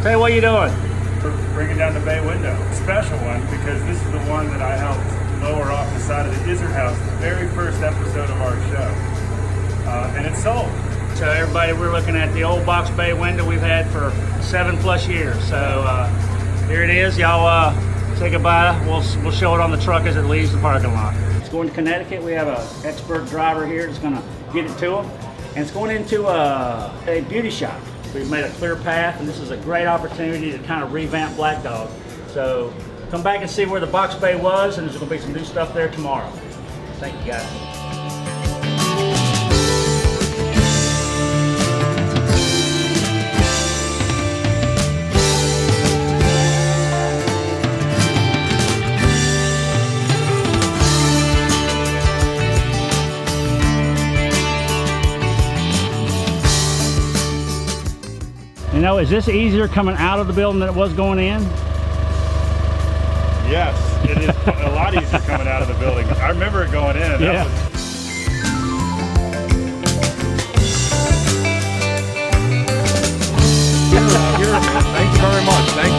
Hey, what are you doing? We're bringing down the bay window. Special one because this is the one that I helped lower off the side of the Izard House, the very first episode of our show. And it's sold. So everybody, we're looking at the old box bay window we've had for 7+ years. So here it is. Y'all say goodbye. We'll show it on the truck as it leaves the parking lot. It's going to Connecticut. We have an expert driver here that's going to get it to them. And it's going into a beauty shop. We've made a clear path, and this is a great opportunity to kind of revamp Black Dog. So come back and see where the box bay was, and there's going to be some new stuff there tomorrow. Thank you, guys. You know, is this easier coming out of the building than it was going in? Yes, it is a lot easier coming out of the building. I remember it going in. Yeah. Thank you very much. Thank you.